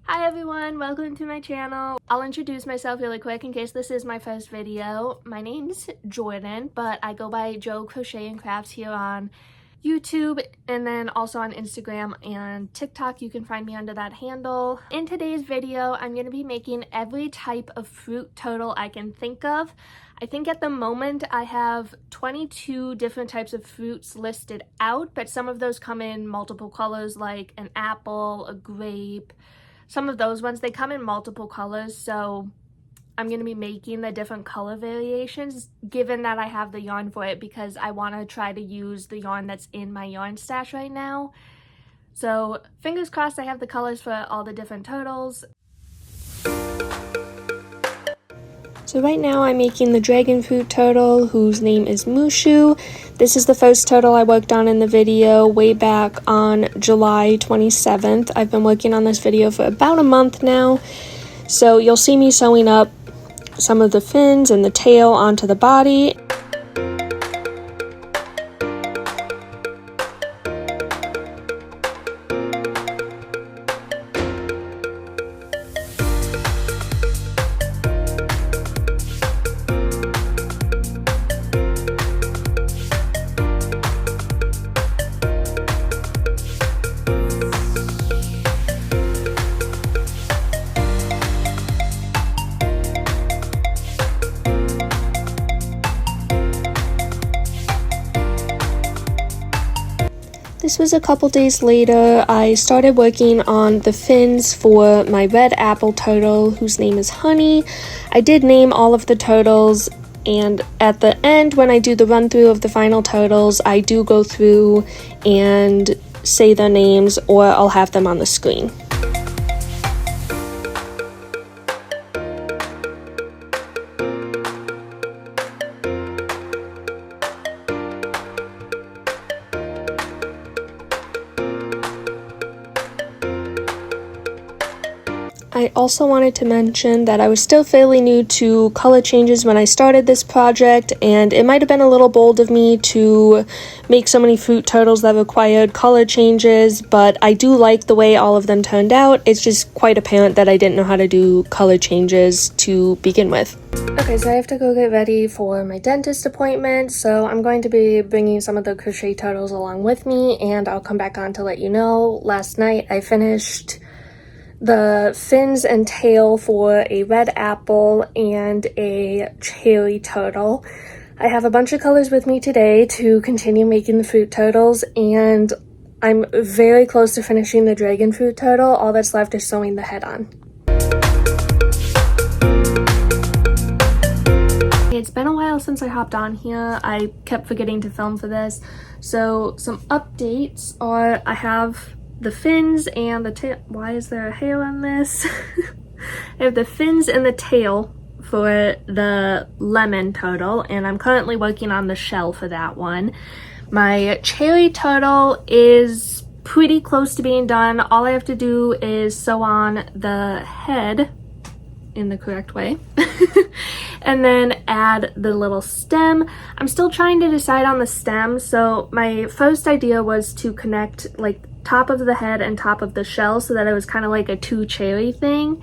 Hi everyone, welcome to my channel. I'll introduce myself really quick in case this is my first video. My name's Jordan, but I go by Jo Crochet and Crafts here on YouTube and then also on Instagram and TikTok. You can find me under that handle. In today's video, I'm going to be making every type of fruit turtle I can think of. I think at the moment I have 22 different types of fruits listed out, but some of those come in multiple colors like an apple, a grape. Some of those ones, they come in multiple colors, so I'm going to be making the different color variations given that I have the yarn for it because I want to try to use the yarn that's in my yarn stash right now. So fingers crossed I have the colors for all the different turtles. So right now I'm making the dragon fruit turtle whose name is Mushu. This is the first turtle I worked on in the video way back on July 27th. I've been working on this video for about a month now. So you'll see me sewing up some of the fins and the tail onto the body. This was a couple days later. I started working on the fins for my red apple turtle whose name is Honey. I did name all of the turtles, and at the end when I do the run through of the final turtles, I do go through and say their names, or I'll have them on the screen. I also wanted to mention that I was still fairly new to color changes when I started this project, and it might have been a little bold of me to make so many fruit turtles that required color changes, but I do like the way all of them turned out. It's just quite apparent that I didn't know how to do color changes to begin with. Okay, so I have to go get ready for my dentist appointment, so I'm going to be bringing some of the crochet turtles along with me, and I'll come back on to let you know. Last night I finished the fins and tail for a red apple and a cherry turtle. I have a bunch of colors with me today to continue making the fruit turtles, and I'm very close to finishing the dragon fruit turtle. All that's left is sewing the head on. It's been a while since I hopped on here. I kept forgetting to film for this. So some updates are I have the fins and the tail. Why is there a hair on this? I have the fins and the tail for the lemon turtle, and I'm currently working on the shell for that one. My cherry turtle is pretty close to being done. All I have to do is sew on the head in the correct way and then add the little stem. I'm still trying to decide on the stem. So my first idea was to connect like top of the head and top of the shell so that it was kind of like a two cherry thing.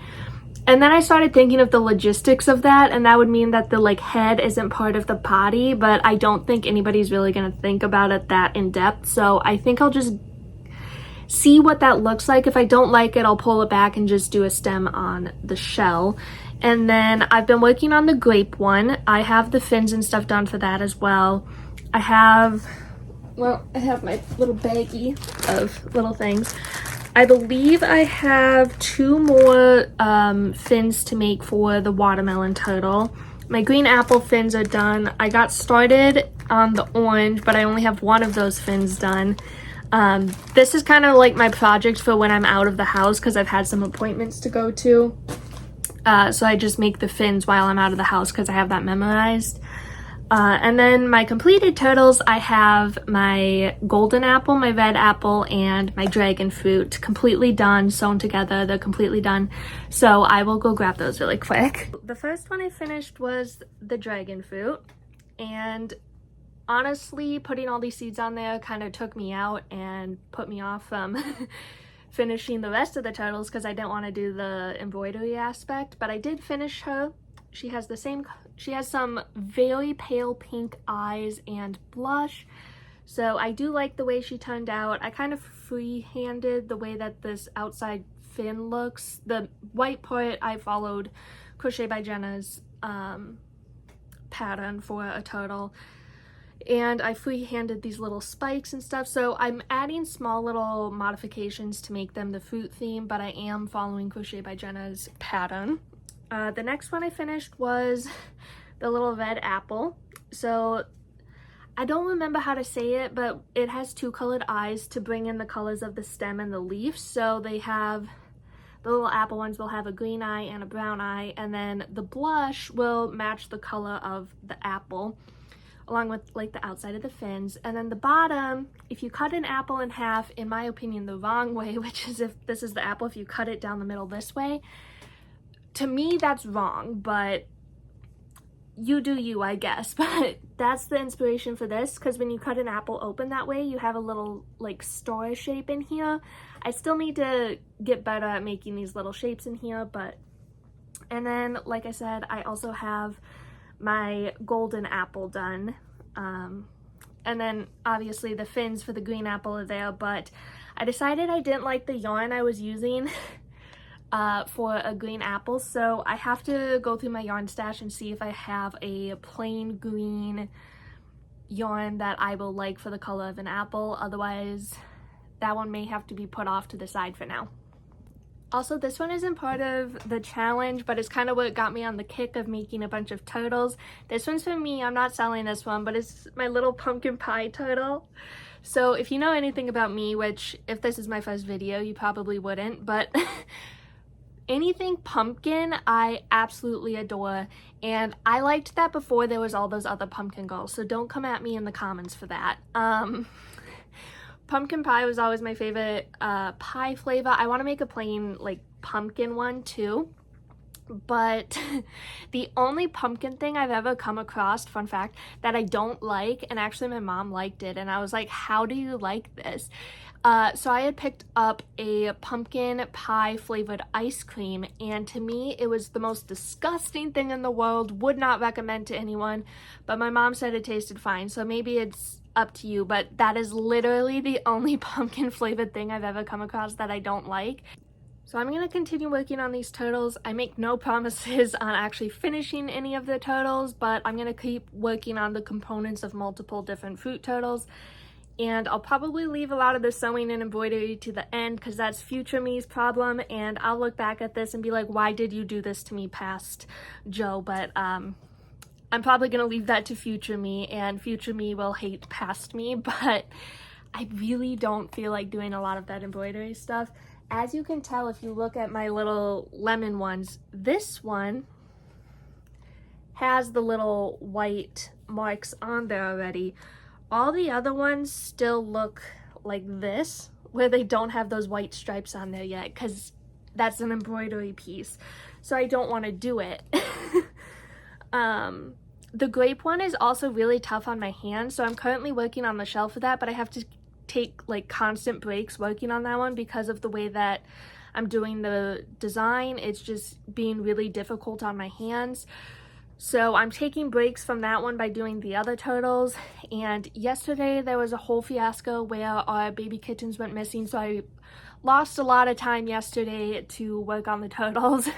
And then I started thinking of the logistics of that, and that would mean that the like head isn't part of the body, but I don't think anybody's really going to think about it that in depth. So I think I'll just see what that looks like. If I don't like it, I'll pull it back and just do a stem on the shell. And then I've been working on the grape one. I have the fins and stuff done for that as well. I have my little baggie of little things. I believe I have two more fins to make for the watermelon turtle. My green apple fins are done. I got started on the orange, but I only have one of those fins done. This is kind of like my project for when I'm out of the house because I've had some appointments to go to. So I just make the fins while I'm out of the house because I have that memorized. And then my completed turtles, I have my golden apple, my red apple, and my dragon fruit completely done, sewn together. They're completely done. So I will go grab those really quick. The first one I finished was the dragon fruit, and honestly, putting all these seeds on there kind of took me out and put me off from finishing the rest of the turtles because I didn't want to do the embroidery aspect, but I did finish her. She has some very pale pink eyes and blush, so I do like the way she turned out. I kind of free-handed the way that this outside fin looks. The white part I followed Crochet by Jenna's pattern for a turtle, and I free-handed these little spikes and stuff, so I'm adding small little modifications to make them the fruit theme, but I am following Crochet by Jenna's pattern. The next one I finished was the little red apple. So I don't remember how to say it, but it has two colored eyes to bring in the colors of the stem and the leaf. So they have, the little apple ones will have a green eye and a brown eye, and then the blush will match the color of the apple, along with like the outside of the fins. And then the bottom, if you cut an apple in half, in my opinion, the wrong way, which is if this is the apple, if you cut it down the middle this way, to me that's wrong, but you do you, I guess. But that's the inspiration for this, because when you cut an apple open that way, you have a little like star shape in here. I still need to get better at making these little shapes in here, but, and then like I said, I also have my golden apple done, and then obviously the fins for the green apple are there, but I decided I didn't like the yarn I was using for a green apple, so I have to go through my yarn stash and see if I have a plain green yarn that I will like for the color of an apple. Otherwise that one may have to be put off to the side for now. Also, this one isn't part of the challenge, but it's kind of what got me on the kick of making a bunch of turtles. This one's for me. I'm not selling this one, but it's my little pumpkin pie turtle. So if you know anything about me, which if this is my first video, you probably wouldn't, but anything pumpkin I absolutely adore, and I liked that before there was all those other pumpkin girls, so don't come at me in the comments for that. Pumpkin pie was always my favorite pie flavor. I want to make a plain like pumpkin one too, but the only pumpkin thing I've ever come across, fun fact, that I don't like, and actually my mom liked it, and I was like, how do you like this? So I had picked up a pumpkin pie flavored ice cream, and to me it was the most disgusting thing in the world. Would not recommend to anyone, but my mom said it tasted fine, so maybe it's up to you, but that is literally the only pumpkin flavored thing I've ever come across that I don't like. So I'm going to continue working on these turtles. I make no promises on actually finishing any of the turtles, but I'm going to keep working on the components of multiple different fruit turtles. And I'll probably leave a lot of the sewing and embroidery to the end because that's future me's problem, and I'll look back at this and be like, why did you do this to me, past Joe? But I'm probably going to leave that to future me, and future me will hate past me, but I really don't feel like doing a lot of that embroidery stuff. As you can tell if you look at my little lemon ones, this one has the little white marks on there already. All the other ones still look like this, where they don't have those white stripes on there yet, because that's an embroidery piece, so I don't want to do it. The grape one is also really tough on my hands, so I'm currently working on the shell for that, but I have to take like constant breaks working on that one because of the way that I'm doing the design. It's just being really difficult on my hands. So I'm taking breaks from that one by doing the other turtles, and yesterday there was a whole fiasco where our baby kittens went missing, so I lost a lot of time yesterday to work on the turtles.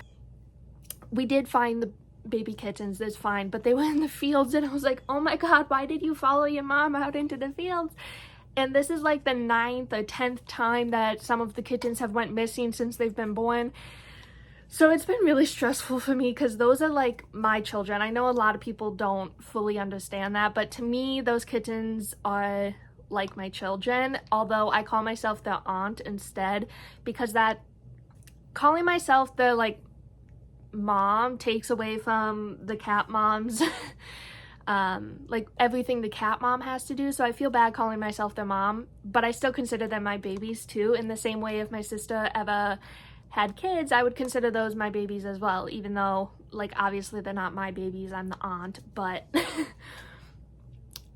We did find the baby kittens, that's fine, but they were in the fields, and I was like, oh my god, why did you follow your mom out into the fields? And this is like the 9th or 10th time that some of the kittens have went missing since they've been born. So it's been really stressful for me because those are like my children. I know a lot of people don't fully understand that, but to me those kittens are like my children, although I call myself their aunt instead, because that calling myself their like mom takes away from the cat mom's like everything the cat mom has to do. So I feel bad calling myself their mom, but I still consider them my babies too, in the same way if my sister ever had kids, I would consider those my babies as well, even though like obviously they're not my babies, I'm the aunt. But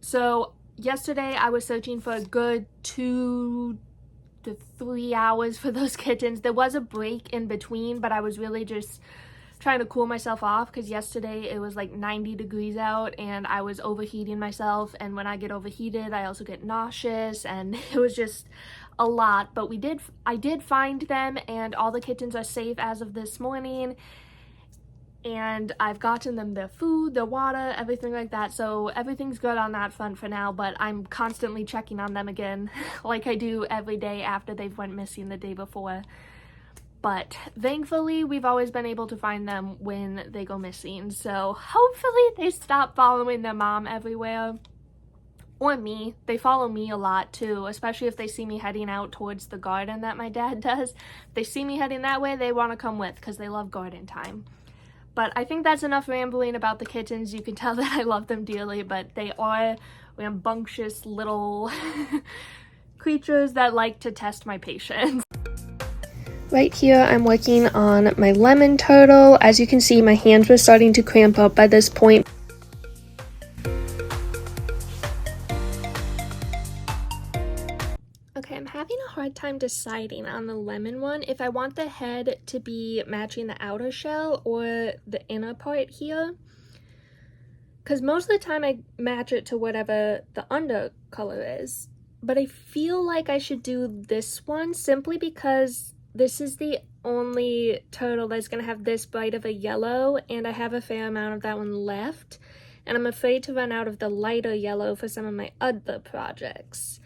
so yesterday I was searching for a good 2 to 3 hours for those kittens. There was a break in between, but I was really just trying to cool myself off because yesterday it was like 90 degrees out and I was overheating myself, and when I get overheated I also get nauseous, and it was just a lot. But I did find them, and all the kittens are safe as of this morning, and I've gotten them their food, their water, everything like that, so everything's good on that front for now. But I'm constantly checking on them again like I do every day after they've went missing the day before. But thankfully, we've always been able to find them when they go missing. So hopefully they stop following their mom everywhere. Or me. They follow me a lot too, especially if they see me heading out towards the garden that my dad does. If they see me heading that way, they want to come with because they love garden time. But I think that's enough rambling about the kittens. You can tell that I love them dearly, but they are rambunctious little creatures that like to test my patience. Right here, I'm working on my lemon turtle. As you can see, my hands were starting to cramp up by this point. Okay, I'm having a hard time deciding on the lemon one if I want the head to be matching the outer shell or the inner part here. Because most of the time I match it to whatever the under color is. But I feel like I should do this one simply because this is the only turtle that's going to have this bright of a yellow, and I have a fair amount of that one left, and I'm afraid to run out of the lighter yellow for some of my other projects.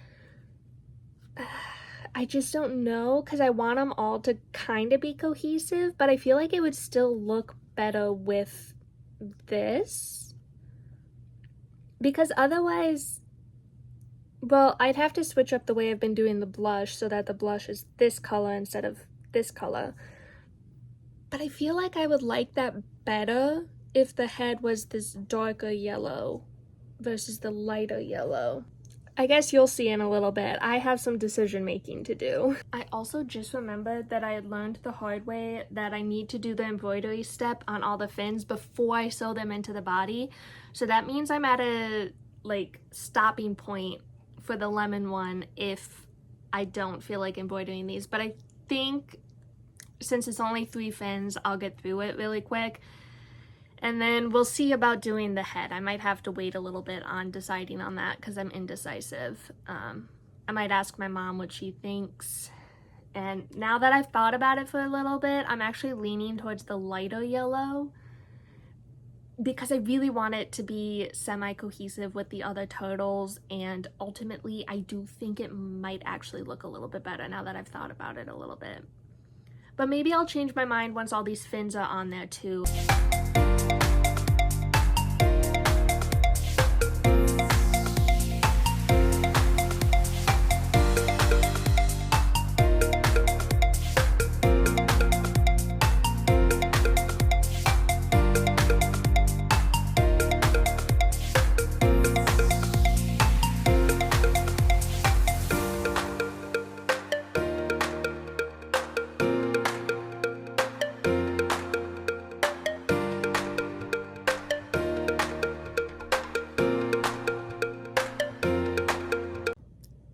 I just don't know, because I want them all to kind of be cohesive, but I feel like it would still look better with this, because otherwise, well, I'd have to switch up the way I've been doing the blush so that the blush is this color instead of this color. But I feel like I would like that better if the head was this darker yellow versus the lighter yellow. I guess you'll see in a little bit. I have some decision making to do. I also just remembered that I had learned the hard way that I need to do the embroidery step on all the fins before I sew them into the body. So that means I'm at a stopping point for the lemon one if I don't feel like embroidering these. But I think since it's only 3 fins, I'll get through it really quick. And then we'll see about doing the head. I might have to wait a little bit on deciding on that because I'm indecisive. I might ask my mom what she thinks. And now that I've thought about it for a little bit, I'm actually leaning towards the lighter yellow because I really want it to be semi-cohesive with the other turtles, and ultimately I do think it might actually look a little bit better now that I've thought about it a little bit. But maybe I'll change my mind once all these fins are on there too.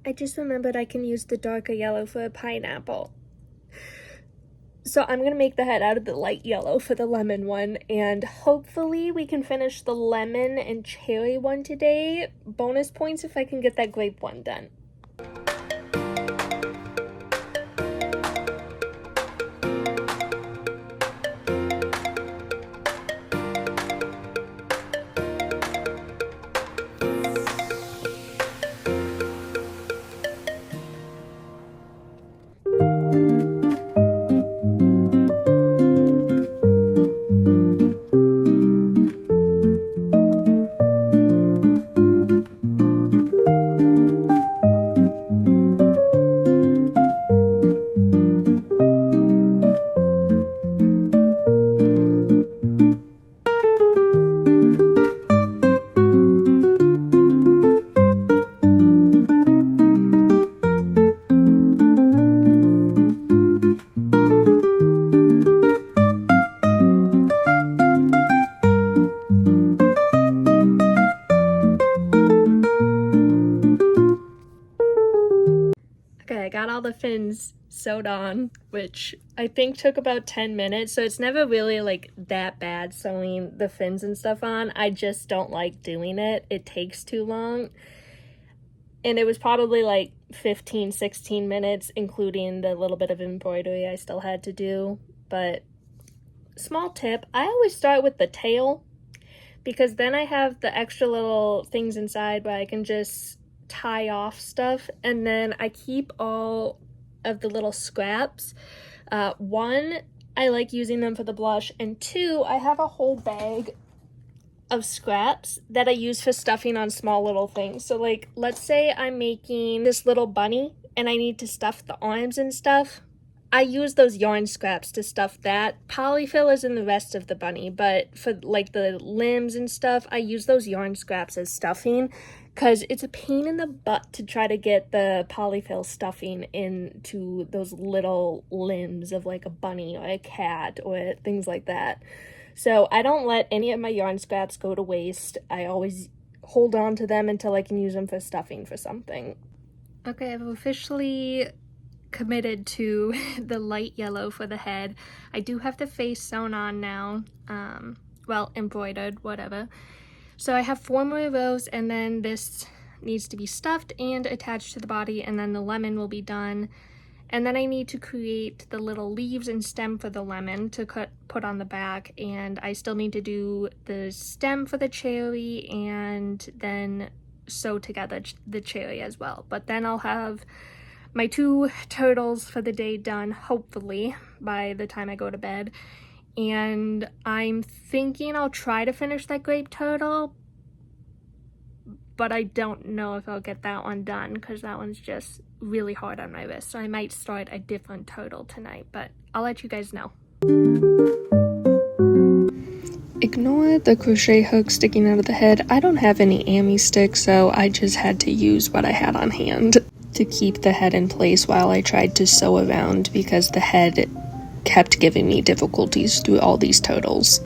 I just remembered I can use the darker yellow for a pineapple. So I'm going to make the head out of the light yellow for the lemon one, and hopefully we can finish the lemon and cherry one today. Bonus points if I can get that grape one done. fins sewed on, which I think took about 10 minutes, so it's never really like that bad sewing the fins and stuff on. I just don't like doing it. It takes too long. And it was probably like 15-16 minutes, including the little bit of embroidery I still had to do. But small tip, I always start with the tail, because then I have the extra little things inside where I can just tie off stuff, and then I keep all of the little scraps. One, I like using them for the blush, and two, I have a whole bag of scraps that I use for stuffing on small little things. So like, let's say I'm making this little bunny and I need to stuff the arms and stuff. I use those yarn scraps to stuff that. Polyfill is in the rest of the bunny, but for like the limbs and stuff, I use those yarn scraps as stuffing, because it's a pain in the butt to try to get the polyfill stuffing into those little limbs of like a bunny or a cat or things like that. So I don't let any of my yarn scraps go to waste. I always hold on to them until I can use them for stuffing for something. Okay, I've officially committed to the light yellow for the head. I do have the face sewn on now, well, embroidered, whatever. So I have 4 more rows, and then this needs to be stuffed and attached to the body, and then the lemon will be done. And then I need to create the little leaves and stem for the lemon to put on the back, and I still need to do the stem for the cherry and then sew together the cherry as well. But then I'll have my 2 turtles for the day done, hopefully, by the time I go to bed. And I'm thinking I'll try to finish that grape turtle, but I don't know if I'll get that one done because that one's just really hard on my wrist. So I might start a different turtle tonight, but I'll let you guys know. Ignore the crochet hook sticking out of the head. I don't have any Ami sticks, so I just had to use what I had on hand to keep the head in place while I tried to sew around, because the head kept giving me difficulties through all these turtles.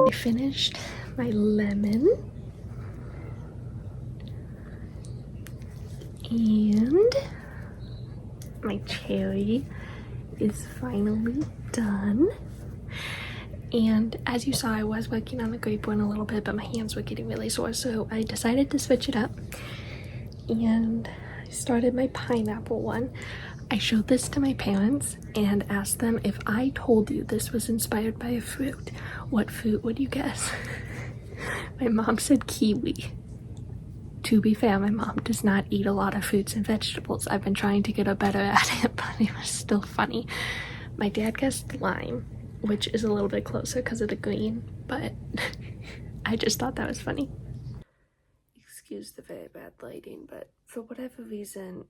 I finished my lemon, and my cherry is finally done. And as you saw, I was working on the grape one a little bit, but my hands were getting really sore, so I decided to switch it up, and I started my pineapple one. I showed this to my parents and asked them, if I told you this was inspired by a fruit, what fruit would you guess? My mom said kiwi. To be fair, my mom does not eat a lot of fruits and vegetables. I've been trying to get her better at it, but it was still funny. My dad guessed lime, which is a little bit closer because of the green, but I just thought that was funny. Excuse the very bad lighting, but for whatever reason,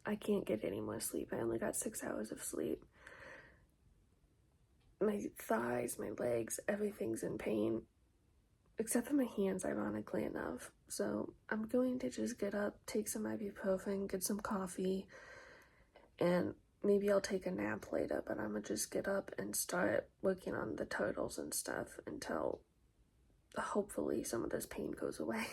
I can't get any more sleep. I only got 6 hours of sleep. My thighs, my legs, everything's in pain. Except for my hands, ironically enough. So I'm going to just get up, take some ibuprofen, get some coffee, and maybe I'll take a nap later, but I'm gonna just get up and start working on the turtles and stuff until hopefully some of this pain goes away.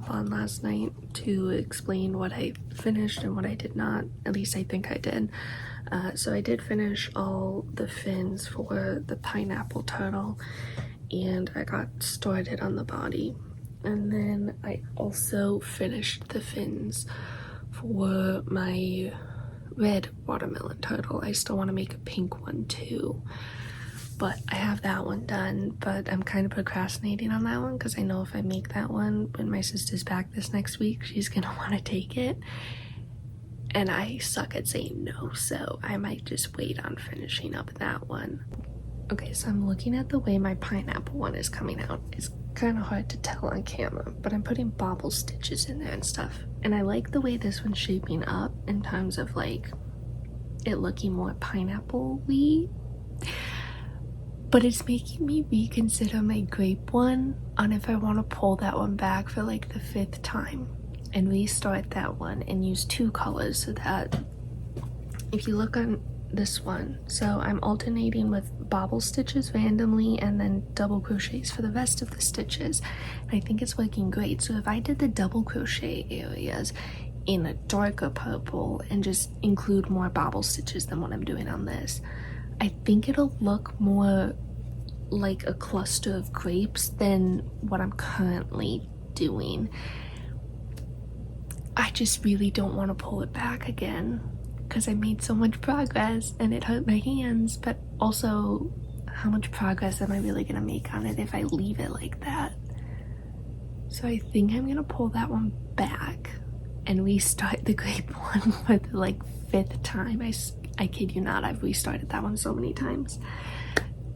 hop on last night to explain what I finished and what I did not. At least I think I did. So I did finish all the fins for the pineapple turtle, and I got started on the body. And then I also finished the fins for my red watermelon turtle. I still want to make a pink one too, but I have that one done. But I'm kind of procrastinating on that one because I know if I make that one when my sister's back this next week, she's gonna want to take it, and I suck at saying no, so I might just wait on finishing up that one. Okay, so I'm looking at the way my pineapple one is coming out. It's kind of hard to tell on camera, but I'm putting bobble stitches in there and stuff, and I like the way this one's shaping up in terms of like it looking more pineapple-y, but it's making me reconsider my grape one on if I want to pull that one back for like the 5th time and restart that one and use 2 colors, so that if you look on this one, so I'm alternating with bobble stitches randomly and then double crochets for the rest of the stitches, and I think it's working great. So if I did the double crochet areas in a darker purple and just include more bobble stitches than what I'm doing on this, I think it'll look more like a cluster of grapes than what I'm currently doing. I just really don't want to pull it back again because I made so much progress and it hurt my hands, but also how much progress am I really gonna make on it if I leave it like that? So I think I'm gonna pull that one back and restart the grape one for the like 5th time. I kid you not, I've restarted that one so many times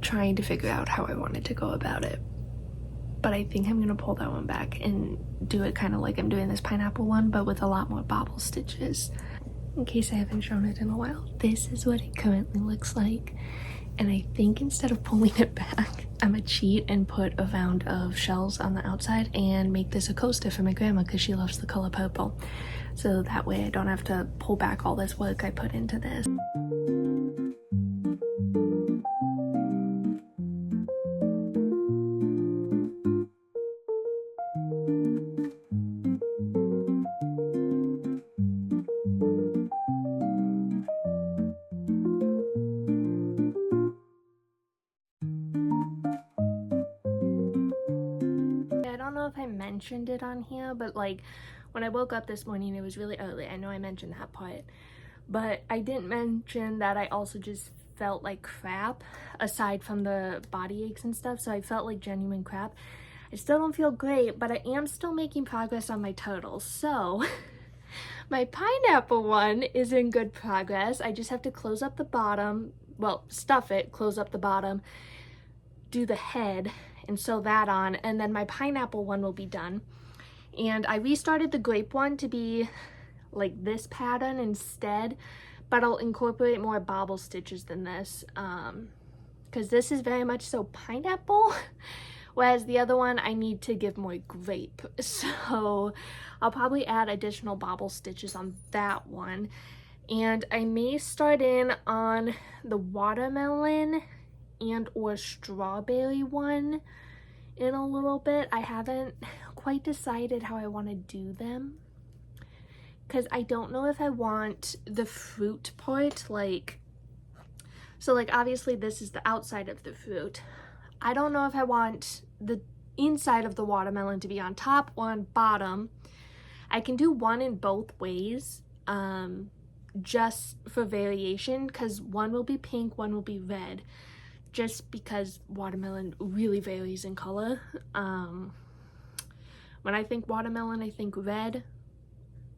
trying to figure out how I wanted to go about it. But I think I'm gonna pull that one back and do it kind of like I'm doing this pineapple one, but with a lot more bobble stitches. In case I haven't shown it in a while, this is what it currently looks like. And I think instead of pulling it back, I'm gonna cheat and put a round of shells on the outside and make this a coaster for my grandma because she loves the color purple. So that way I don't have to pull back all this work I put into this. If I mentioned it on here, but like when I woke up this morning, it was really early. I know I mentioned that part, but I didn't mention that I also just felt like crap aside from the body aches and stuff. So I felt like genuine crap. I still don't feel great, but I am still making progress on my turtles. So my pineapple one is in good progress. I just have to close up the bottom, well, stuff it, close up the bottom, do the head and sew that on, and then my pineapple one will be done. And I restarted the grape one to be like this pattern instead, but I'll incorporate more bobble stitches than this because this is very much so pineapple, whereas the other one I need to give more grape. So I'll probably add additional bobble stitches on that one, and I may start in on the watermelon and or strawberry one in a little bit. I haven't quite decided how I want to do them because I don't know if I want the fruit part, like, so like obviously this is the outside of the fruit. I don't know if I want the inside of the watermelon to be on top or on bottom. I can do one in both ways, just for variation, because one will be pink, one will be red, just because watermelon really varies in color. When I think watermelon, I think red,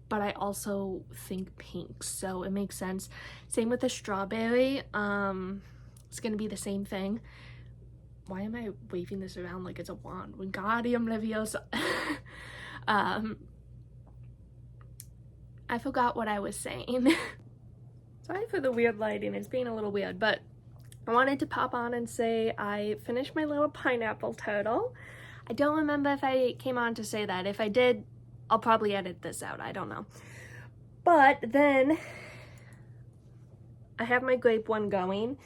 but I also think pink, so it makes sense. Same with the strawberry. It's gonna be the same thing. Why am I waving this around like it's a wand? Wingardium Leviosa. I forgot what I was saying. Sorry for the weird lighting, it's being a little weird, but I wanted to pop on and say I finished my little pineapple turtle. I don't remember if I came on to say that. If I did, I'll probably edit this out, I don't know. But then I have my grape one going,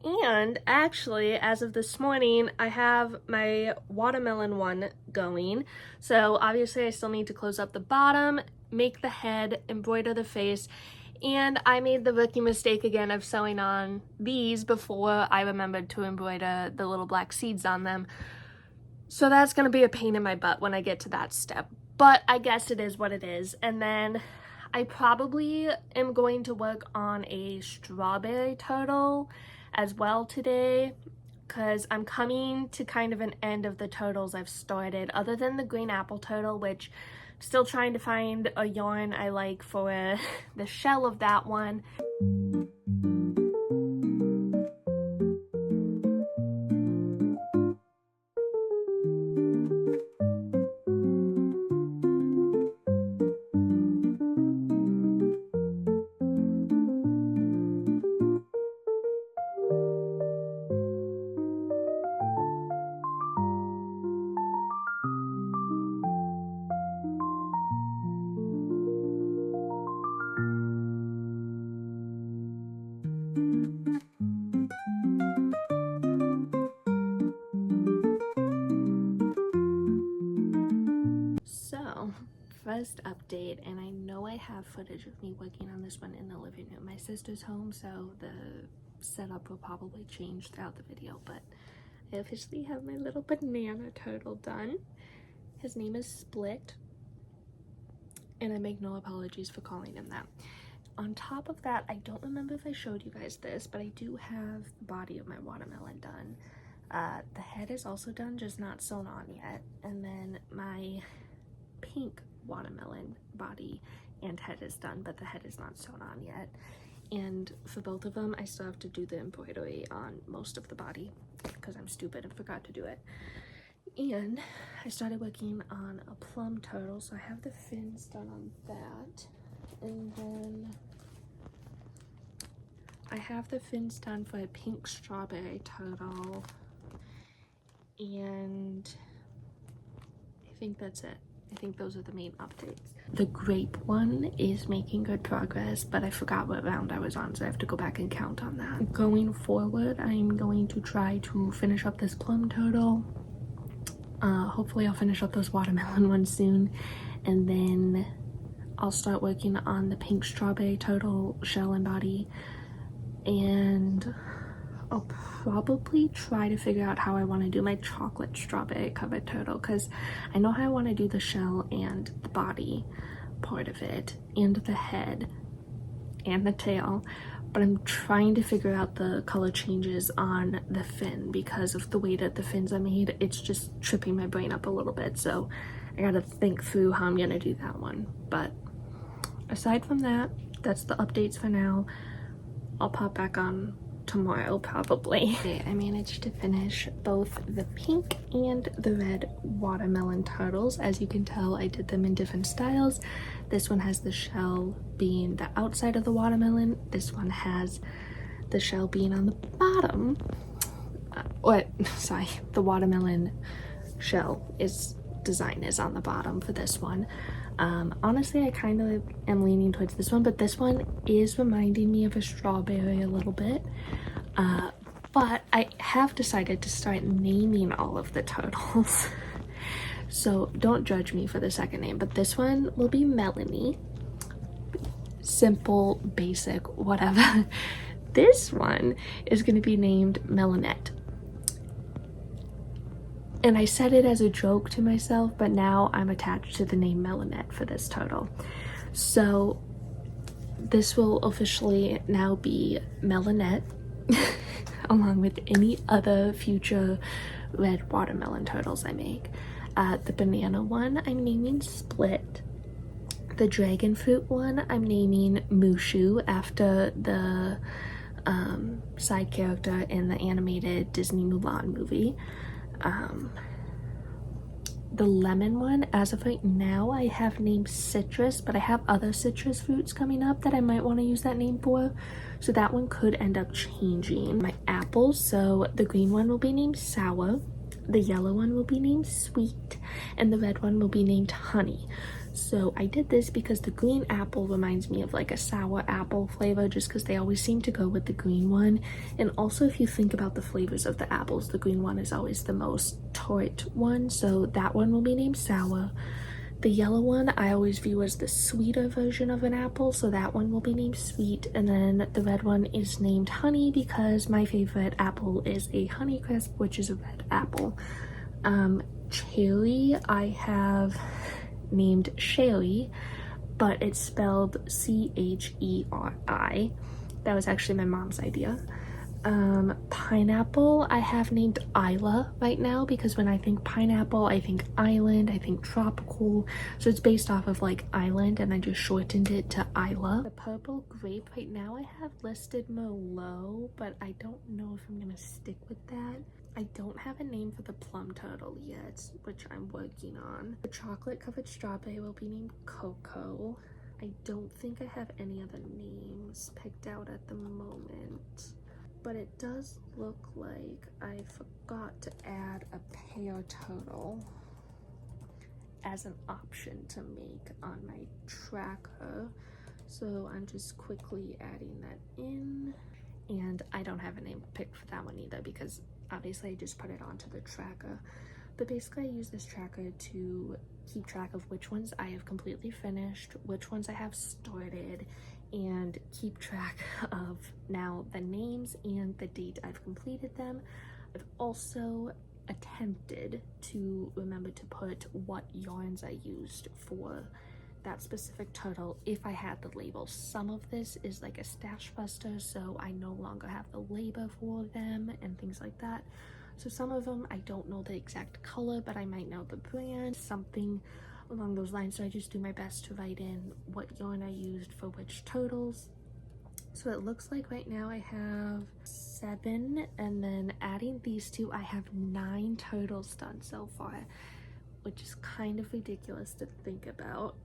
And actually, as of this morning, I have my watermelon one going. So obviously I still need to close up the bottom, make the head, embroider the face, and I made the rookie mistake again of sewing on these before I remembered to embroider the little black seeds on them. So that's gonna be a pain in my butt when I get to that step. But I guess it is what it is. And then I probably am going to work on a strawberry turtle as well today, because I'm coming to kind of an end of the turtles I've started, other than the green apple turtle, which I'm still trying to find a yarn I like for the shell of that one. First update, and I know I have footage of me working on this one in the living room. My sister's home, so the setup will probably change throughout the video, but I officially have my little banana turtle done. His name is Split, and I make no apologies for calling him that. On top of that, I don't remember if I showed you guys this, but I do have the body of my watermelon done. The head is also done, just not sewn on yet, and then my pink watermelon body and head is done, but the head is not sewn on yet. And for both of them, I still have to do the embroidery on most of the body because I'm stupid and forgot to do it. And I started working on a plum turtle, so I have the fins done on that, and then I have the fins done for a pink strawberry turtle, and I think that's it. I think those are the main updates. The grape one is making good progress, but I forgot what round I was on, so I have to go back and count on that. Going forward, I'm going to try to finish up this plum turtle. Hopefully I'll finish up this watermelon one soon, and then I'll start working on the pink strawberry turtle shell and body, and I'll probably try to figure out how I want to do my chocolate strawberry covered turtle, because I know how I want to do the shell and the body part of it, and the head and the tail, but I'm trying to figure out the color changes on the fin because of the way that the fins are made. It's just tripping my brain up a little bit, so I gotta think through how I'm gonna do that one. But aside from that, that's the updates for now. I'll pop back on tomorrow probably. Okay, I managed to finish both the pink and the red watermelon turtles. As you can tell, I did them in different styles. This one has the shell being the outside of the watermelon. This one has the shell being on the bottom. The watermelon shell design is on the bottom for this one. Honestly, I kind of am leaning towards this one, but this one is reminding me of a strawberry a little bit. But I have decided to start naming all of the turtles. So don't judge me for the second name, but this one will be Melanie. Simple, basic, whatever. This one is going to be named Melanette. And I said it as a joke to myself, but now I'm attached to the name Melanette for this turtle. So this will officially now be Melanette, along with any other future red watermelon turtles I make. The banana one I'm naming Split. The dragon fruit one I'm naming Mushu, after the side character in the animated Disney Mulan movie. The lemon one, as of right now, I have named Citrus, but I have other citrus fruits coming up that I might want to use that name for, so that one could end up changing. My apples, so the green one will be named Sour, the yellow one will be named Sweet, and the red one will be named Honey. So I did this because the green apple reminds me of like a sour apple flavor, just because they always seem to go with the green one. And also, if you think about the flavors of the apples, the green one is always the most tart one, so that one will be named sour. The yellow one I always view as the sweeter version of an apple, so that one will be named sweet. And then the red one is named honey because my favorite apple is a Honeycrisp, which is a red apple. Cherry I have named Sherry, but it's spelled Cheri. That was actually my mom's idea. Pineapple I have named Isla right now because when I think pineapple I think island, I think tropical, so it's based off of like island and I just shortened it to Isla. The purple grape right now I have listed Merlot, but I don't know if I'm gonna stick with that. I don't have a name for the plum turtle yet, which I'm working on. The chocolate covered strawberry will be named Coco. I don't think I have any other names picked out at the moment, but it does look like I forgot to add a pear turtle as an option to make on my tracker. So I'm just quickly adding that in. And I don't have a name picked for that one either because obviously I just put it onto the tracker. But basically I use this tracker to keep track of which ones I have completely finished, which ones I have started, and keep track of now the names and the date I've completed them. I've also attempted to remember to put what yarns I used for that specific turtle if I had the label. Some of this is like a stash buster, so I no longer have the label for them and things like that. So some of them I don't know the exact color, but I might know the brand, something along those lines. So I just do my best to write in what yarn I used for which turtles. So it looks like right now I have 7, and then adding these two I have 9 turtles done so far, which is kind of ridiculous to think about.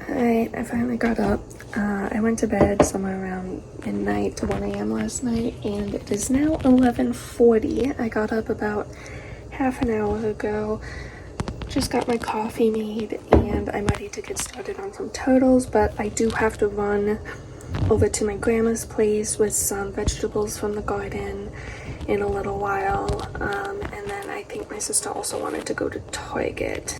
Alright, I finally got up. I went to bed somewhere around midnight to 1 a.m. last night, and it is now 11:40. I got up about half an hour ago. Just got my coffee made, and I'm ready to get started on some turtles, but I do have to run over to my grandma's place with some vegetables from the garden in a little while. And then I think my sister also wanted to go to Target.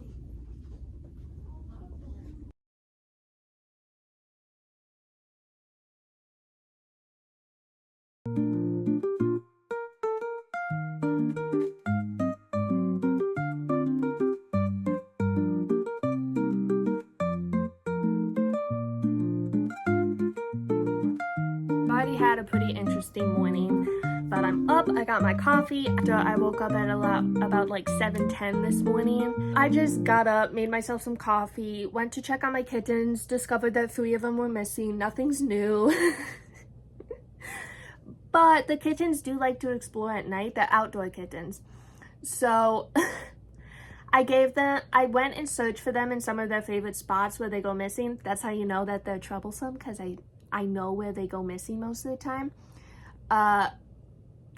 I already had a pretty interesting morning, but I'm up. I got my coffee after I woke up at about like 7:10 this morning. I just got up, made myself some coffee, went to check on my kittens, discovered that 3 of them were missing. Nothing's new. But the kittens do like to explore at night. They're outdoor kittens. So I went and searched for them in some of their favorite spots where they go missing. That's how you know that they're troublesome, because I know where they go missing most of the time.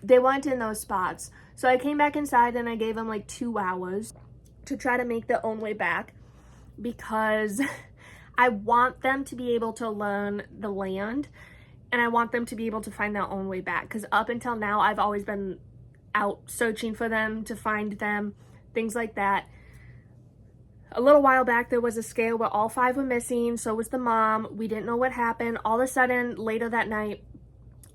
They weren't in those spots. So I came back inside and I gave them like 2 hours to try to make their own way back, because I want them to be able to learn the land, and I want them to be able to find their own way back, because up until now I've always been out searching for them, to find them, things like that. A little while back there was a scare where all 5 were missing, so was the mom. We didn't know what happened. All of a sudden later that night,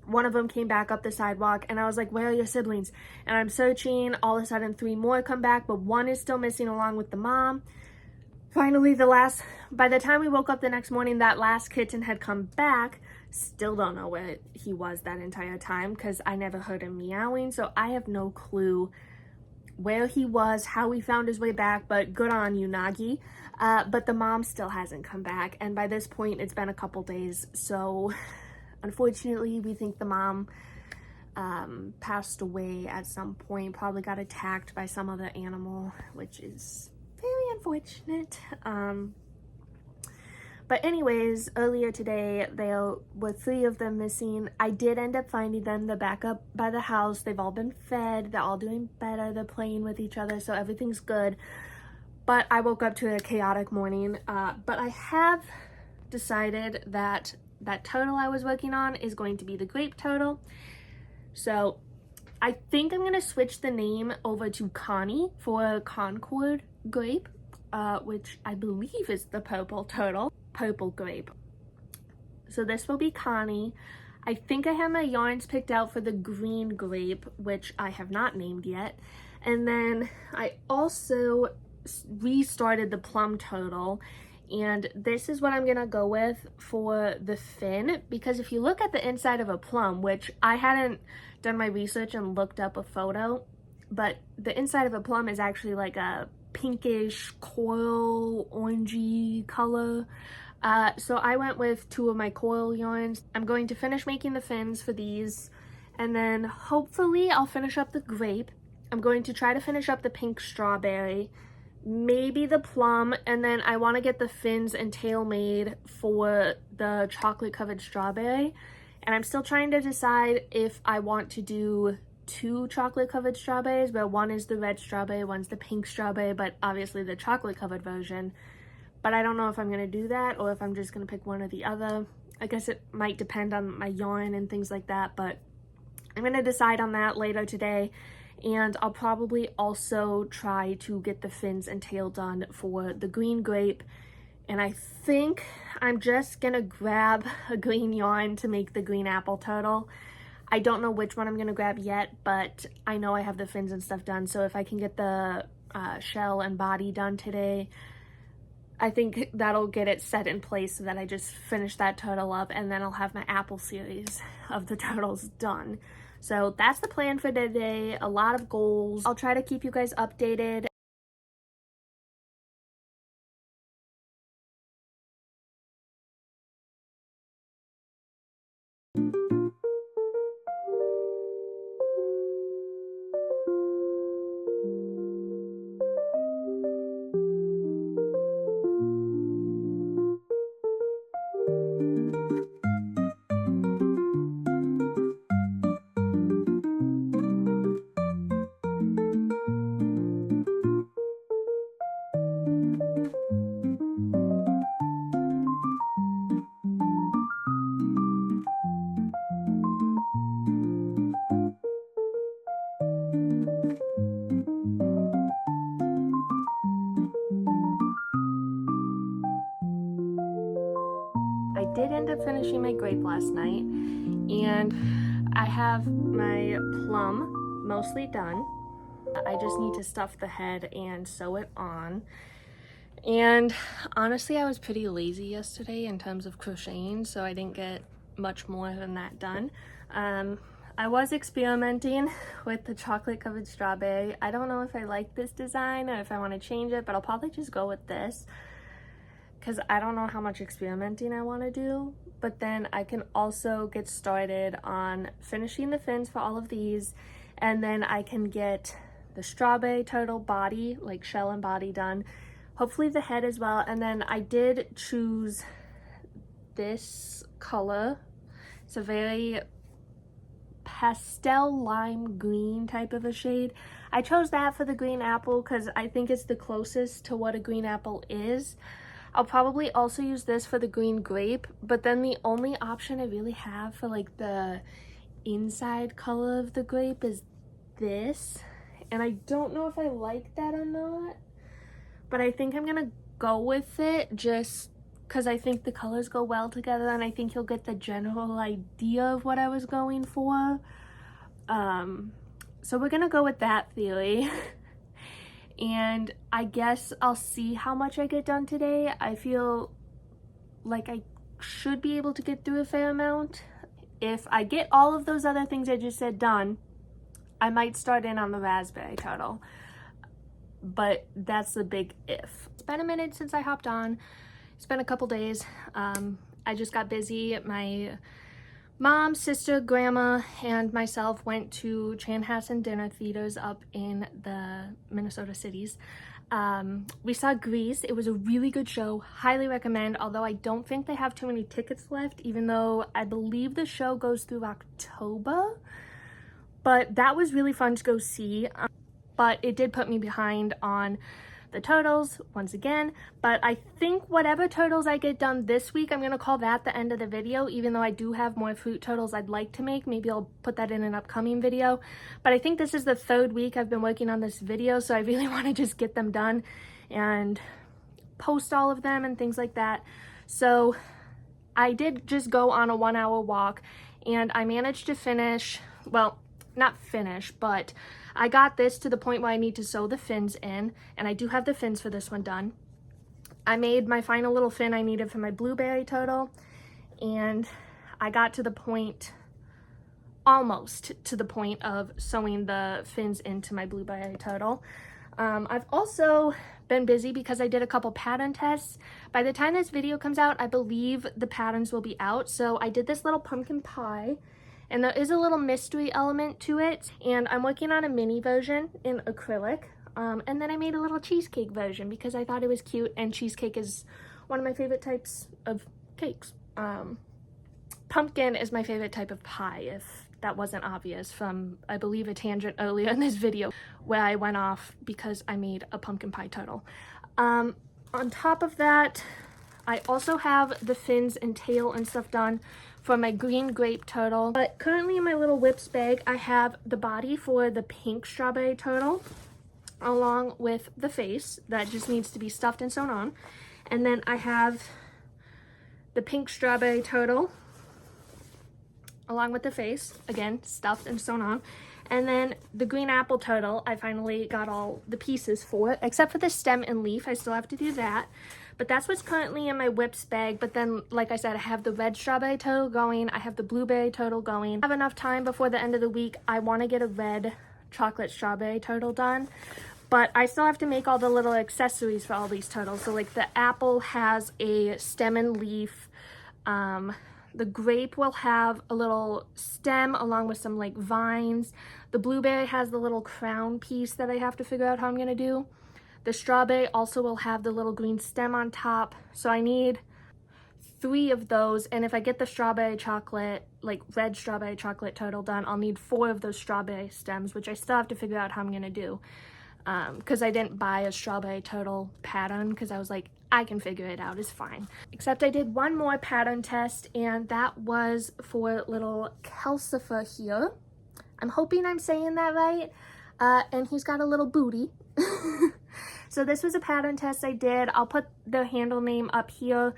one of them came back up the sidewalk, and I was like, where are your siblings? And I'm searching. All of a sudden 3 more come back, but 1 is still missing along with the mom. Finally, by the time we woke up the next morning, that last kitten had come back. Still don't know where he was that entire time, because I never heard him meowing, so I have no clue where he was, how he found his way back, but good on you, Nagi. But the mom still hasn't come back, and by this point it's been a couple days, so unfortunately we think the mom passed away at some point, probably got attacked by some other animal, which is very unfortunate. But anyways, earlier today, there were 3 of them missing. I did end up finding them. They're back up by the house. They've all been fed. They're all doing better. They're playing with each other, so everything's good. But I woke up to a chaotic morning. But I have decided that that turtle I was working on is going to be the grape turtle. So I think I'm going to switch the name over to Connie for Concord grape, which I believe is the purple turtle. Purple grape. So this will be Connie. I think I have my yarns picked out for the green grape, which I have not named yet. And then I also restarted the plum turtle, and this is what I'm gonna go with for the fin, because if you look at the inside of a plum, which I hadn't done my research and looked up a photo, but the inside of a plum is actually like a pinkish coral orangey color. So I went with 2 of my coral yarns. I'm going to finish making the fins for these, and then hopefully I'll finish up the grape. I'm going to try to finish up the pink strawberry, maybe the plum, and then I want to get the fins and tail made for the chocolate covered strawberry. And I'm still trying to decide if I want to do 2 chocolate covered strawberries, but one is the red strawberry, one's the pink strawberry, but obviously the chocolate covered version. But I don't know if I'm going to do that or if I'm just going to pick one or the other. I guess it might depend on my yarn and things like that, but I'm going to decide on that later today. And I'll probably also try to get the fins and tail done for the green grape. And I think I'm just going to grab a green yarn to make the green apple turtle. I don't know which one I'm going to grab yet, but I know I have the fins and stuff done. So if I can get the shell and body done today, I think that'll get it set in place so that I just finish that turtle up, and then I'll have my apple series of the turtles done. So that's the plan for today. A lot of goals. I'll try to keep you guys updated. I did end up finishing my grape last night, and I have my plum mostly done. I just need to stuff the head and sew it on. And honestly, I was pretty lazy yesterday in terms of crocheting, so I didn't get much more than that done. I was experimenting with the chocolate covered strawberry. I don't know if I like this design or if I want to change it, but I'll probably just go with this, because I don't know how much experimenting I want to do. But then I can also get started on finishing the fins for all of these, and then I can get the strawberry turtle body, like shell and body, done. Hopefully the head as well. And then I did choose this color. It's a very pastel lime green type of a shade. I chose that for the green apple because I think it's the closest to what a green apple is. I'll probably also use this for the green grape, but then the only option I really have for like the inside color of the grape is this. And I don't know if I like that or not, but I think I'm gonna go with it just because I think the colors go well together, and I think you'll get the general idea of what I was going for. So we're gonna go with that theory. And I guess I'll see how much I get done today. I feel like I should be able to get through a fair amount. If I get all of those other things I just said done, I might start in on the raspberry turtle. But that's the big if. It's been a minute since I hopped on. It's been a couple days. I just got busy. My Mom, sister, grandma, and myself went to Chanhassen Dinner Theaters up in the Minnesota cities. We saw Grease. It was a really good show. Highly recommend, although I don't think they have too many tickets left, even though I believe the show goes through October. But that was really fun to go see. But it did put me behind on the turtles once again, but I think whatever turtles I get done this week, I'm gonna call that the end of the video, even though I do have more fruit turtles I'd like to make. Maybe I'll put that in an upcoming video, but I think this is the 3rd week I've been working on this video, so I really want to just get them done and post all of them and things like that. So I did just go on a 1-hour walk, and I managed to finish, well, not finish, but I got this to the point where I need to sew the fins in, and I do have the fins for this one done. I made my final little fin I needed for my blueberry turtle, and I got to the point, almost to the point of sewing the fins into my blueberry turtle. I've also been busy because I did a couple pattern tests. By the time this video comes out, I believe the patterns will be out. So I did this little pumpkin pie, and there is a little mystery element to it, and I'm working on a mini version in acrylic, and then I made a little cheesecake version because I thought it was cute, and cheesecake is one of my favorite types of cakes. Pumpkin is my favorite type of pie, if that wasn't obvious from, I believe, a tangent earlier in this video where I went off because I made a pumpkin pie turtle. On top of that, I also have the fins and tail and stuff done for my green grape turtle. But currently in my little whips bag, I have the body for the pink strawberry turtle, along with the face that just needs to be stuffed and sewn on. And then I have the pink strawberry turtle, along with the face, again, stuffed and sewn on. And then the green apple turtle, I finally got all the pieces for it, except for the stem and leaf. I still have to do that. But that's what's currently in my whips bag. But then, like I said, I have the red strawberry turtle going. I have the blueberry turtle going. I have enough time before the end of the week. I want to get a red chocolate strawberry turtle done. But I still have to make all the little accessories for all these turtles. So, like, the apple has a stem and leaf. The grape will have a little stem along with some, like, vines. The blueberry has the little crown piece that I have to figure out how I'm going to do. The strawberry also will have the little green stem on top. So I need 3 of those. And if I get the strawberry chocolate, like red strawberry chocolate turtle done, I'll need 4 of those strawberry stems, which I still have to figure out how I'm going to do. Because I didn't buy a strawberry turtle pattern because I was like, I can figure it out, it's fine. Except I did one more pattern test, and that was for little Calcifer here. I'm hoping I'm saying that right. And he's got a little booty. So this was a pattern test I did. I'll put the handle name up here.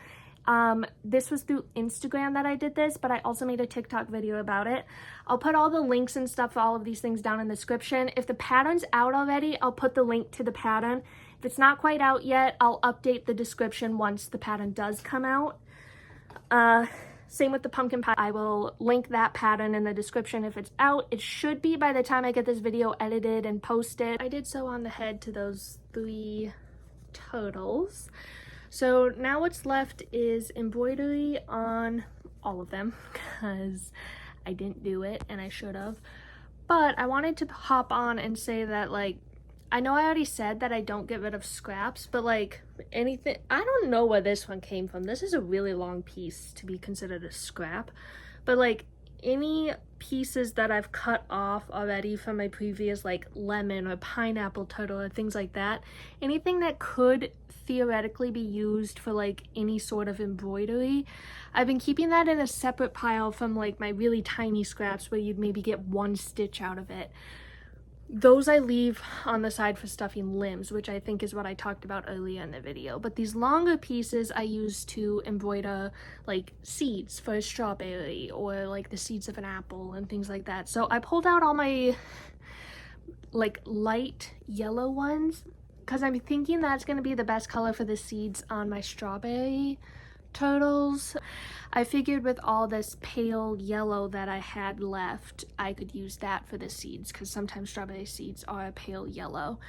This was through Instagram that I did this, but I also made a TikTok video about it. I'll put all the links and stuff for all of these things down in the description. If the pattern's out already, I'll put the link to the pattern. If it's not quite out yet, I'll update the description once the pattern does come out. Same with the pumpkin pie. I will link that pattern in the description if it's out. It should be by the time I get this video edited and posted. I did sew on the head to those 3 turtles. So now what's left is embroidery on all of them because I didn't do it and I should have. But I wanted to hop on and say that, like, I know I already said that I don't get rid of scraps, but like anything, I don't know where this one came from. This is a really long piece to be considered a scrap, but like any pieces that I've cut off already from my previous like lemon or pineapple turtle or things like that, anything that could theoretically be used for like any sort of embroidery, I've been keeping that in a separate pile from like my really tiny scraps where you'd maybe get 1 stitch out of it. Those I leave on the side for stuffing limbs, which I think is what I talked about earlier in the video. But these longer pieces I use to embroider like seeds for a strawberry or like the seeds of an apple and things like that. So I pulled out all my like light yellow ones because I'm thinking that's going to be the best color for the seeds on my strawberry turtles. I figured with all this pale yellow that I had left, I could use that for the seeds because sometimes strawberry seeds are a pale yellow.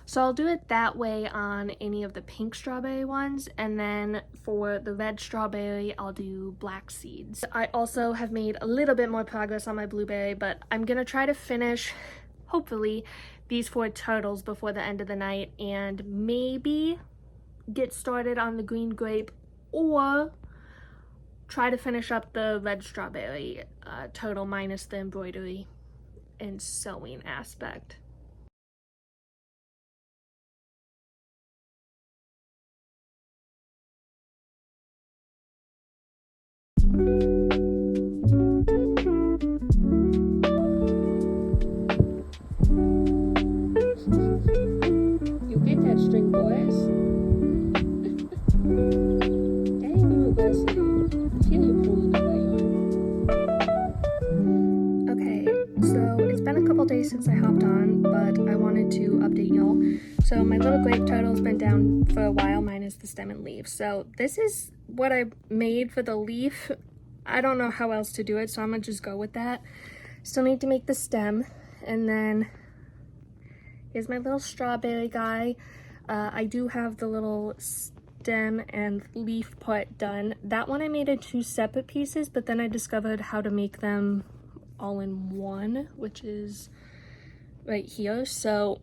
So I'll do it that way on any of the pink strawberry ones, and then for the red strawberry, I'll do black seeds. I also have made a little bit more progress on my blueberry, but I'm gonna try to finish, hopefully, these 4 turtles before the end of the night, and maybe get started on the green grape, or try to finish up the red strawberry turtle minus the embroidery and sewing aspect. You get that string, boys. Dang, you aggressive. I feel you pulling on that yarn. Okay, so it's been a couple days since I hopped on, but I wanted to update y'all. So my little grape turtle's been down for a while, minus the stem and leaf. So this is what I made for the leaf. I don't know how else to do it, so I'm gonna just go with that. Still need to make the stem, and then here's my little strawberry guy. I do have the little stem and leaf part done. That one I made in 2 separate pieces, but then I discovered how to make them all in one, which is right here. So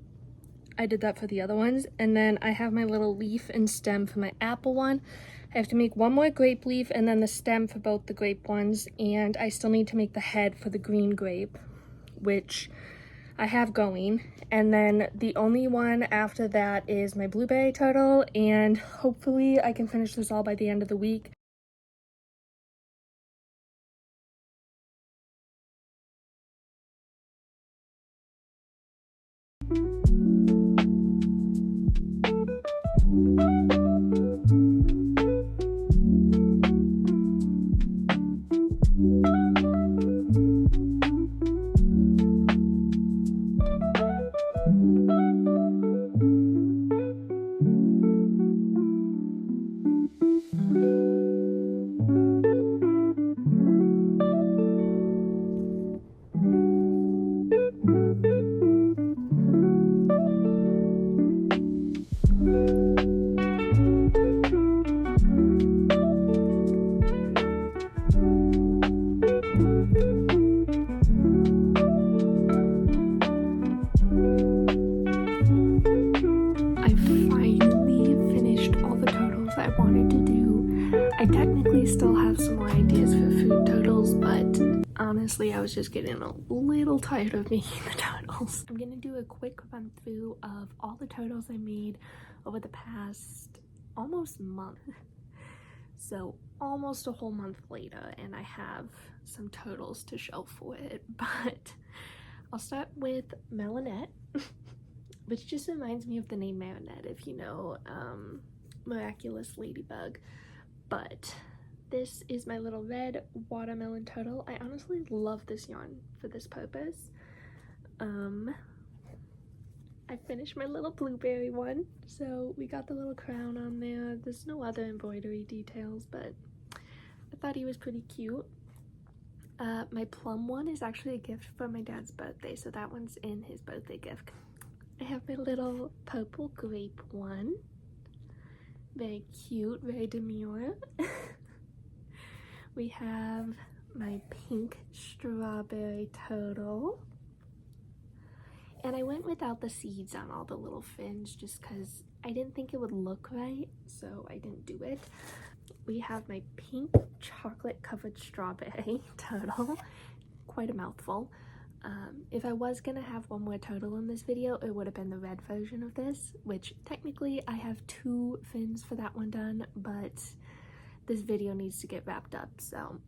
I did that for the other ones. And then I have my little leaf and stem for my apple one. I have to make one more grape leaf and then the stem for both the grape ones. And I still need to make the head for the green grape, which I have going. And then the only one after that is my blueberry turtle, and hopefully I can finish this all by the end of the week. I technically still have some more ideas for food turtles, but honestly I was just getting a little tired of making the turtles. I'm gonna do a quick run through of all the turtles I made over the past almost month. So almost a whole month later, and I have some turtles to show for it, but I'll start with Melinette, which just reminds me of the name Marinette, if you know Miraculous Ladybug. But this is my little red watermelon turtle. I honestly love this yarn for this purpose. I finished my little blueberry one, so we got the little crown on there. There's no other embroidery details, but I thought he was pretty cute. My plum one is actually a gift for my dad's birthday, so that one's in his birthday gift. I have my little purple grape one. Very cute, very demure. We have my pink strawberry turtle. And I went without the seeds on all the little fins just because I didn't think it would look right, so I didn't do it. We have my pink chocolate covered strawberry turtle. Quite a mouthful. If I was gonna have one more turtle in this video, it would have been the red version of this, which technically I have 2 fins for that one done, but this video needs to get wrapped up, so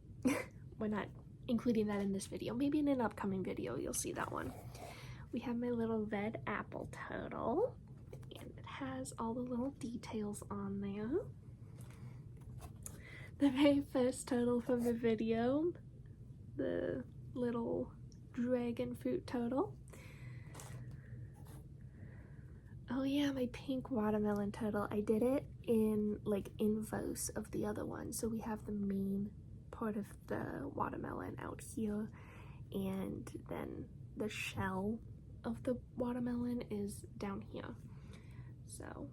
we're not including that in this video. Maybe in an upcoming video you'll see that one. We have my little red apple turtle, and it has all the little details on there. The very first turtle from the video, the little dragon fruit turtle. Oh yeah, my pink watermelon turtle. I did it in like inverse of the other one. So we have the main part of the watermelon out here, and then the shell of the watermelon is down here. So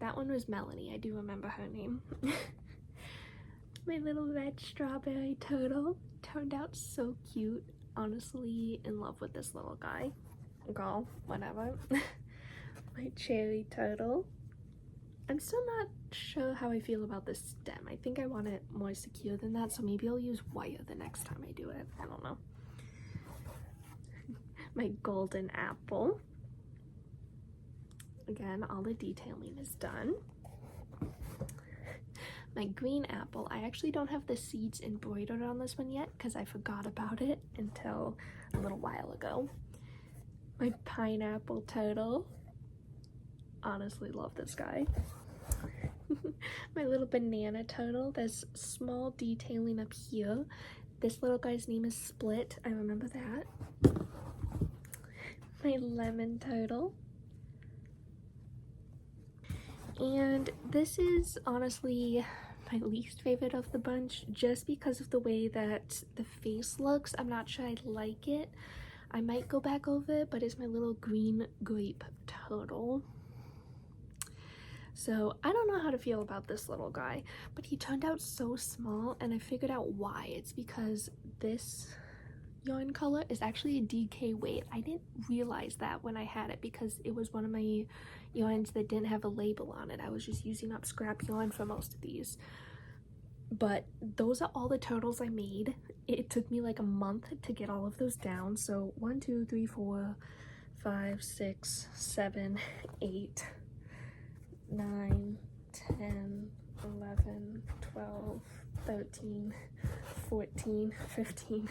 that one was Melanie. I do remember her name. My little red strawberry turtle turned out so cute. Honestly, in love with this little guy. Girl, whatever. My cherry turtle. I'm still not sure how I feel about the stem. I think I want it more secure than that, so maybe I'll use wire the next time I do it. I don't know. My golden apple. Again, all the detailing is done. My green apple. I actually don't have the seeds embroidered on this one yet because I forgot about it until a little while ago. My pineapple turtle. Honestly love this guy. My little banana turtle. There's small detailing up here. This little guy's name is Split. I remember that. My lemon turtle. And this is honestly my least favorite of the bunch just because of the way that the face looks. I'm not sure I like it. I might go back over it, but it's my little green grape turtle. So I don't know how to feel about this little guy, but he turned out so small, and I figured out why. It's because this yarn color is actually a DK weight. I didn't realize that when I had it because it was one of my yarns that didn't have a label on it. I was just using up scrap yarn for most of these. But those are all the turtles I made. It took me like a month to get all of those down. So 1, 2, 3, 4, 5, 6, 7, 8, 9, 10, 11, 12, 13, 14, 15,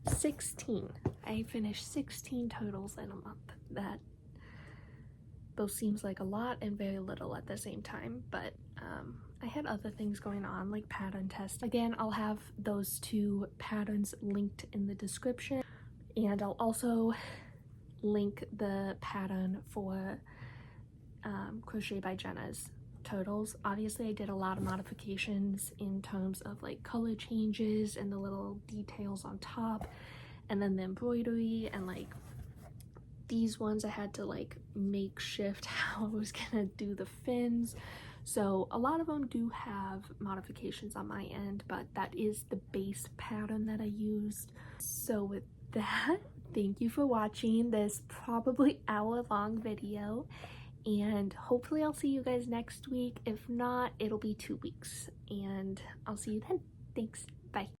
16. I finished 16 turtles in a month. Those seems like a lot and very little at the same time, but I had other things going on like pattern test. Again, I'll have those 2 patterns linked in the description, and I'll also link the pattern for Crochet by Jenna's turtles. Obviously I did a lot of modifications in terms of like color changes and the little details on top, and then the embroidery, and like these ones I had to like makeshift how I was gonna do the fins. So a lot of them do have modifications on my end, but that is the base pattern that I used. So with that, thank you for watching this probably hour-long video, and hopefully I'll see you guys next week. If not, it'll be 2 weeks, and I'll see you then. Thanks. Bye.